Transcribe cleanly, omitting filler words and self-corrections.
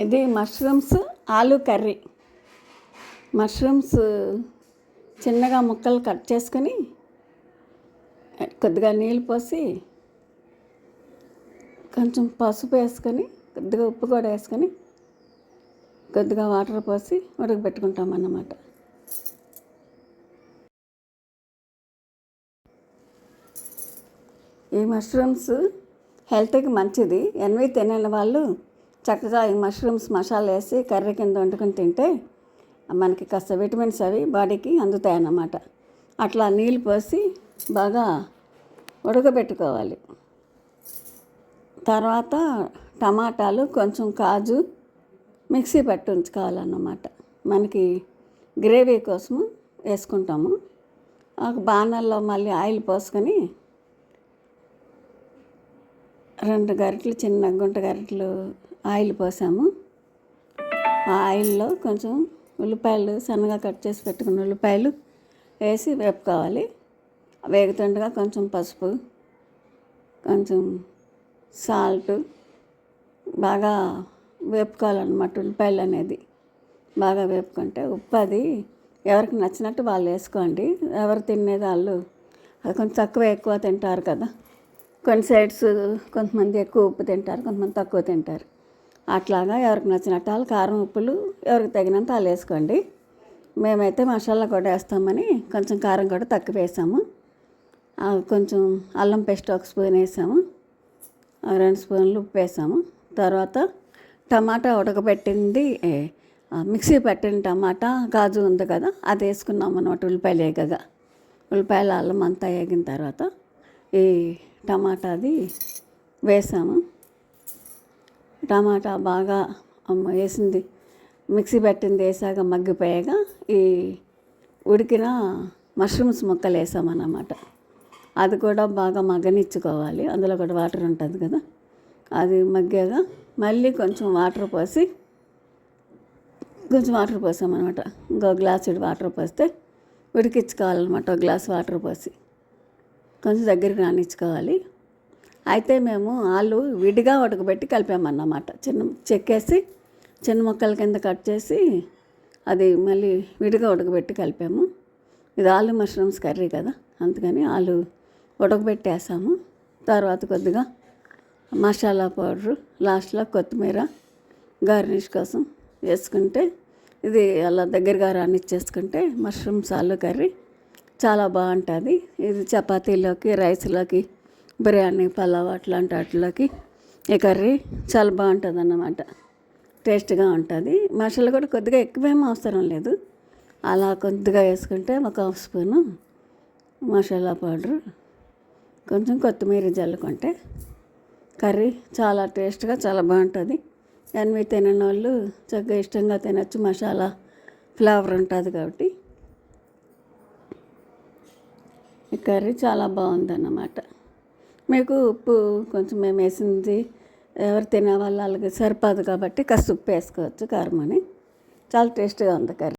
ఇది మష్రూమ్స్ ఆలు curry. Mushrooms చిన్నగా ముక్కలు కట్ చేసుకొని కొద్దిగా నీళ్ళు పోసి కొంచెం పసుపు వేసుకొని కొద్దిగా ఉప్పు కూడా వేసుకొని కొద్దిగా వాటర్ పోసి ఉడకబెట్టుకుంటాం అన్నమాట. ఈ మష్రూమ్స్ హెల్త్కి మంచిది. ఎన్వి తినని వాళ్ళు చక్కగా ఈ మష్రూమ్స్ మసాలా వేసి కర్రీ కింద వండుకొని తింటే మనకి కాస్త విటమిన్స్ అవి బాడీకి అందుతాయి అన్నమాట. అట్లా నీళ్ళు పోసి బాగా ఉడకబెట్టుకోవాలి. తర్వాత టమాటాలు కొంచెం కాజు మిక్సీ పట్టి ఉంచుకోవాలన్నమాట. మనకి గ్రేవీ కోసము వేసుకుంటాము. ఒక బాణల్లో మళ్ళీ ఆయిల్ పోసుకొని 2 గరిటెలు చిన్న గుంట గరిటెలు ఆయిల్ పోసాము. ఆ ఆయిల్లో కొంచెం ఉల్లిపాయలు సన్నగా కట్ చేసి పెట్టుకున్న ఉల్లిపాయలు వేసి వేపుకోవాలి. వేగుతుండగా కొంచెం పసుపు, కొంచెం సాల్ట్ బాగా వేపుకోవాలన్నమాట. ఉల్లిపాయలు అనేది బాగా వేపుకుంటే ఉప్పు అది ఎవరికి నచ్చినట్టు వాళ్ళు వేసుకోండి. ఎవరు తినేది వాళ్ళు అది కొంచెం తక్కువ ఎక్కువ తింటారు కదా. కొన్ని సైడ్స్ కొంతమంది ఎక్కువ ఉప్పు తింటారు, కొంతమంది తక్కువ తింటారు. అట్లాగా ఎవరికి నచ్చినట్టు వాళ్ళు కారం ఉప్పులు ఎవరికి తగినంత వాళ్ళు వేసుకోండి. మేమైతే మసాలా కూడా వేస్తామని కొంచెం కారం కూడా తక్కువ వేసాము. కొంచెం అల్లం పేస్ట్ 1 స్పూన్ వేసాము, 2 స్పూన్లు ఉప్పు వేసాము. తర్వాత టమాటా ఉడకబెట్టింది మిక్సీ పట్టిన టమాటా కాజు ఉంది కదా అది వేసుకున్నాం అన్నమాట. ఉల్లిపాయలు వేగగా ఉల్లిపాయలు అల్లం అంతా వేగిన తర్వాత ఈ టమాటాది వేసాము. టమాటా బాగా వేసింది మిక్సీ పట్టింది వేసాక మగ్గిపోయాక ఈ ఉడికిన మష్రూమ్స్ ముక్కలు వేసామన్నమాట. అది కూడా బాగా మగ్గనిచ్చుకోవాలి. అందులో కూడా వాటర్ ఉంటుంది కదా. అది మగ్గాక మళ్ళీ కొంచెం వాటర్ పోసామన్నమాట. ఇంకో గ్లాసుడు వాటర్ పోస్తే ఉడికించుకోవాలన్నమాట. 1 గ్లాస్ వాటర్ పోసి కొంచెం దగ్గరికి రానిచ్చుకోవాలి. అయితే మేము ఆలు విడిగా ఉడకబెట్టి కలిపామన్నమాట. చెక్కేసి చిన్న ముక్కల కింద కట్ చేసి అది మళ్ళీ విడిగా ఉడకబెట్టి కలిపాము. ఇది ఆలు మష్రూమ్స్ కర్రీ కదా, అందుకని ఆలు ఉడకబెట్టేసాము. తర్వాత కొద్దిగా మసాలా పౌడరు లాస్ట్లో కొత్తిమీర గార్నిష్ కోసం వేసుకుంటే ఇది అలా దగ్గరగా రానిచ్చేసుకుంటే మష్రూమ్స్ ఆలు కర్రీ చాలా బాగుంటుంది. ఇది చపాతీలోకి, రైస్లోకి, బిర్యానీ, పలావ్ అట్లాంటి వాటిలోకి ఈ కర్రీ చాలా బాగుంటుంది అన్నమాట. టేస్ట్గా ఉంటుంది. మసాలా కూడా కొద్దిగా ఎక్కువేమీ అవసరం లేదు. అలా కొద్దిగా వేసుకుంటే 1 స్పూను మసాలా పౌడరు, కొంచెం కొత్తిమీర జల్లుకుంటే కర్రీ చాలా టేస్ట్గా చాలా బాగుంటుంది. ఎన్వి తినని వాళ్ళు చక్కగా ఇష్టంగా తినచ్చు. మసాలా ఫ్లేవర్ ఉంటుంది కాబట్టి ఈ కర్రీ చాలా బాగుందన్నమాట. మీకు ఉప్పు కొంచెం మేము వేసింది ఎవరు తినే వాళ్ళకి సరిపోదు కాబట్టి కాస్త ఉప్పు వేసుకోవచ్చు కారం అని. చాలా టేస్ట్గా ఉంది కర్రీ.